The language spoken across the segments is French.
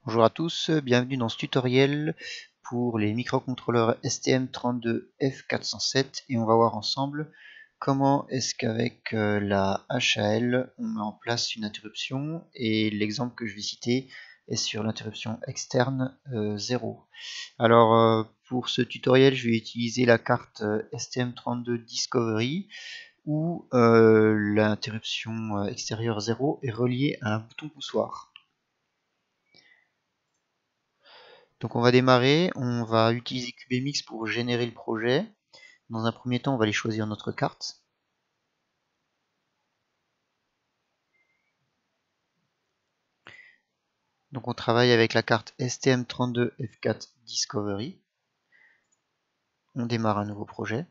Bonjour à tous, bienvenue dans ce tutoriel pour les microcontrôleurs STM32F407 et on va voir ensemble comment est-ce qu'avec la HAL on met en place une interruption, et l'exemple que je vais citer est sur l'interruption externe 0. Alors pour ce tutoriel je vais utiliser la carte STM32 Discovery où l'interruption extérieure 0 est reliée à un bouton poussoir. Donc on va démarrer, on va utiliser CubeMX pour générer le projet. Dans un premier temps, on va aller choisir notre carte. Donc on travaille avec la carte STM32F4 Discovery. On démarre un nouveau projet.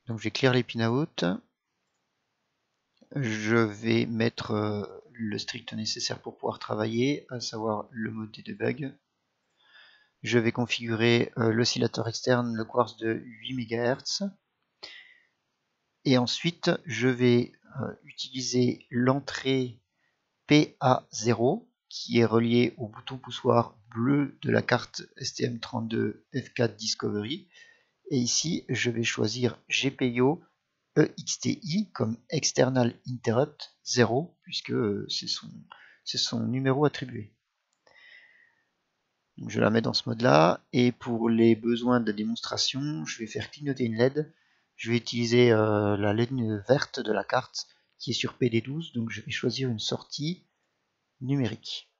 Donc je vais clear les pinout. Je vais mettre le strict nécessaire pour pouvoir travailler, à savoir le mode de debug. Je vais configurer l'oscillateur externe, le quartz de 8 MHz. Et ensuite, je vais utiliser l'entrée PA0 qui est relié au bouton poussoir bleu de la carte STM32F4 Discovery. Et ici, je vais choisir GPIO EXTI comme External Interrupt 0, puisque c'est son numéro attribué. Donc je la mets dans ce mode-là, et pour les besoins de la démonstration, je vais faire clignoter une LED. Je vais utiliser la LED verte de la carte qui est sur PD12, donc je vais choisir une sortie numérique.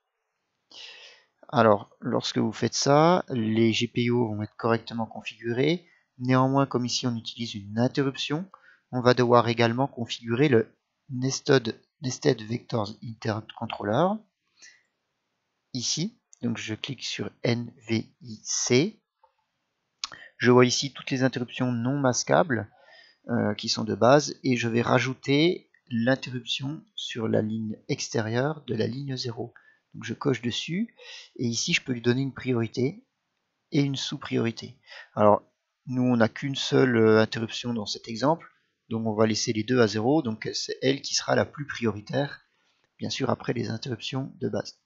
Alors, lorsque vous faites ça, les GPIO vont être correctement configurés. Néanmoins, comme ici on utilise une interruption, on va devoir également configurer le Nested Vectors Interrupt Controller. Ici, donc je clique sur NVIC. Je vois ici toutes les interruptions non masquables qui sont de base, et je vais rajouter l'interruption sur la ligne extérieure de la ligne 0. Donc je coche dessus, et ici je peux lui donner une priorité et une sous-priorité. Alors nous on n'a qu'une seule interruption dans cet exemple, donc on va laisser les deux à 0, donc c'est elle qui sera la plus prioritaire, bien sûr après les interruptions de base.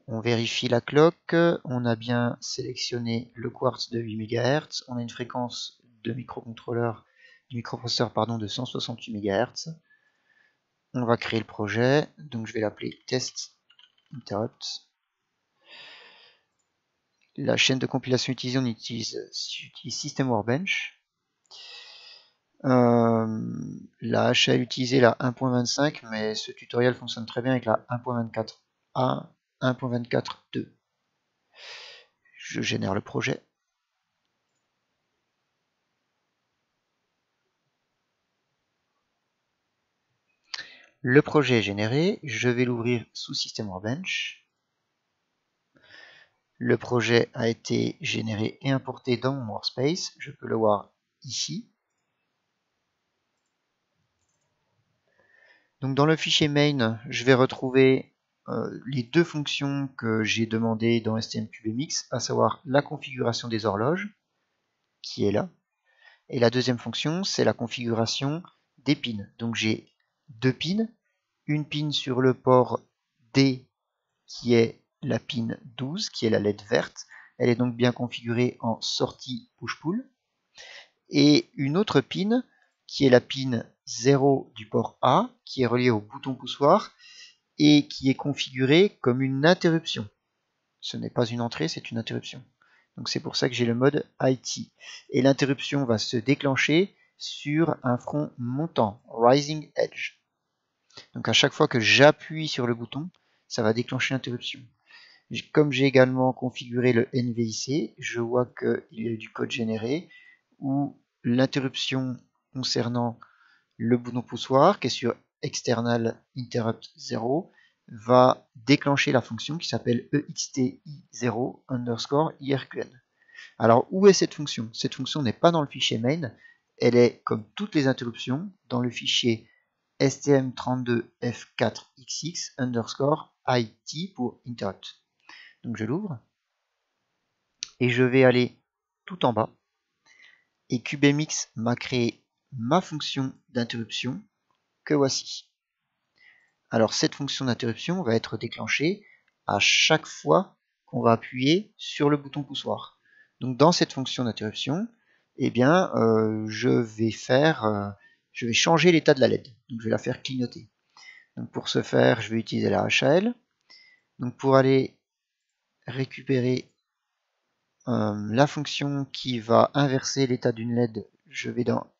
On vérifie la clock, on a bien sélectionné le quartz de 8 MHz, on a une fréquence de microcontrôleur, du microprocesseur de 168 MHz. On va créer le projet, donc je vais l'appeler test interrupt. La chaîne de compilation utilisée, on utilise System Workbench. La HAL utilisée, la 1.25, mais ce tutoriel fonctionne très bien avec la 1.24a, 1.24.2. Je génère le projet. Le projet est généré, je vais l'ouvrir sous System Workbench. Le projet a été généré et importé dans mon workspace, je peux le voir ici. Donc dans le fichier main, je vais retrouver les deux fonctions que j'ai demandées dans STM32F4, à savoir la configuration des horloges, qui est là, et la deuxième fonction, c'est la configuration des pins. Donc j'ai deux pins, une pin sur le port D, qui est la pin 12, qui est la LED verte, elle est donc bien configurée en sortie push-pull, et une autre pin, qui est la pin 0 du port A, qui est reliée au bouton poussoir, et qui est configurée comme une interruption. Ce n'est pas une entrée, c'est une interruption. Donc c'est pour ça que j'ai le mode IT. Et l'interruption va se déclencher sur un front montant, Rising Edge. Donc à chaque fois que j'appuie sur le bouton, ça va déclencher l'interruption. Comme j'ai également configuré le NVIC, je vois qu'il y a eu du code généré où l'interruption concernant le bouton poussoir, qui est sur External Interrupt 0, va déclencher la fonction qui s'appelle EXTI0 underscore IRQN. Alors où est cette fonction? Cette fonction n'est pas dans le fichier main, elle est, comme toutes les interruptions, dans le fichier STM32F4XX underscore IT pour interrupt. Donc je l'ouvre, et je vais aller tout en bas, et CubeMX m'a créé ma fonction d'interruption que voici. Alors cette fonction d'interruption va être déclenchée à chaque fois qu'on va appuyer sur le bouton poussoir. Donc dans cette fonction d'interruption, eh bien, je vais changer l'état de la LED. Donc je vais la faire clignoter. Donc pour ce faire, je vais utiliser la HAL. Donc pour aller récupérer la fonction qui va inverser l'état d'une LED, je vais dans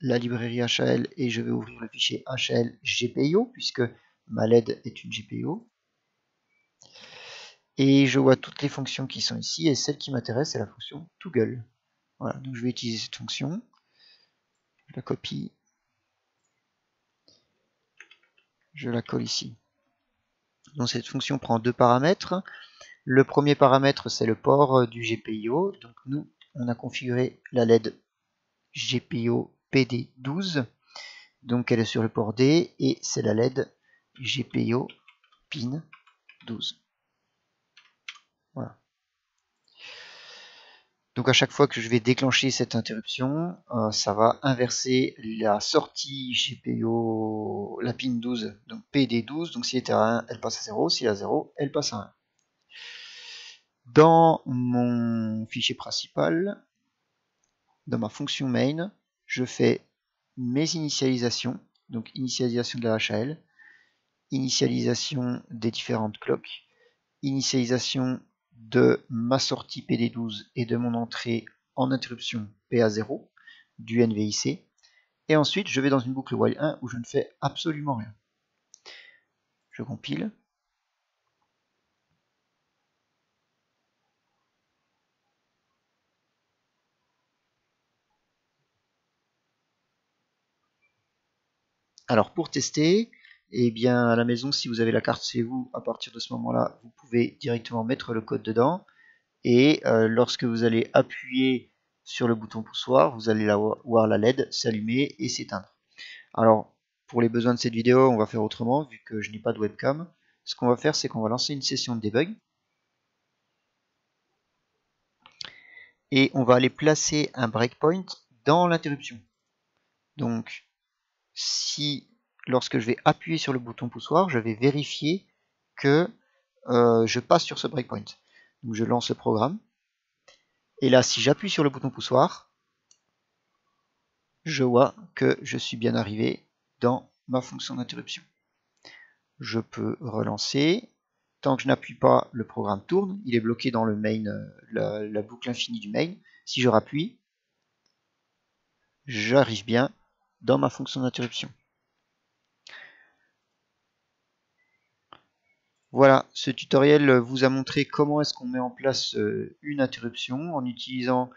la librairie HAL et je vais ouvrir le fichier HAL GPIO puisque ma LED est une GPIO. Et je vois toutes les fonctions qui sont ici et celle qui m'intéresse c'est la fonction toggle. Voilà, donc je vais utiliser cette fonction. Je la copie. Je la colle ici. Donc cette fonction prend deux paramètres. Le premier paramètre c'est le port du GPIO. Donc nous on a configuré la LED GPIO PD12. Donc elle est sur le port D et c'est la LED GPIO pin 12. Voilà. Donc à chaque fois que je vais déclencher cette interruption, ça va inverser la sortie GPIO, la pin 12, donc PD12, donc si elle est à 1, elle passe à 0, si elle est à 0, elle passe à 1. Dans mon fichier principal, dans ma fonction main, je fais mes initialisations, donc initialisation de la HAL, initialisation des différentes clocks, initialisation de ma sortie PD12 et de mon entrée en interruption PA0 du NVIC. Et ensuite, je vais dans une boucle while 1 où je ne fais absolument rien. Je compile. Alors pour tester, eh bien à la maison, si vous avez la carte chez vous, à partir de ce moment-là, vous pouvez directement mettre le code dedans. Et lorsque vous allez appuyer sur le bouton poussoir, vous allez voir la LED s'allumer et s'éteindre. Alors, pour les besoins de cette vidéo, on va faire autrement, vu que je n'ai pas de webcam. Ce qu'on va faire, c'est qu'on va lancer une session de debug. Et on va aller placer un breakpoint dans l'interruption. Donc, si lorsque je vais appuyer sur le bouton poussoir, je vais vérifier que je passe sur ce breakpoint. Donc je lance le programme. Et là, si j'appuie sur le bouton poussoir, je vois que je suis bien arrivé dans ma fonction d'interruption. Je peux relancer. Tant que je n'appuie pas, le programme tourne. Il est bloqué dans le main, la boucle infinie du main. Si je rappuie, j'arrive bien dans ma fonction d'interruption. Voilà, ce tutoriel vous a montré comment est-ce qu'on met en place une interruption en utilisant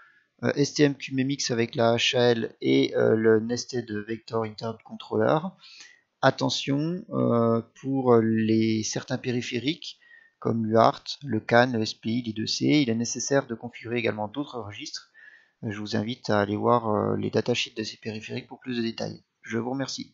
STMQBMX avec la HAL et le Nested Vector Interrupt Controller. Attention, pour certains périphériques comme l'UART, le CAN, le SPI, l'I2C, il est nécessaire de configurer également d'autres registres. Je vous invite à aller voir les datasheets de ces périphériques pour plus de détails. Je vous remercie.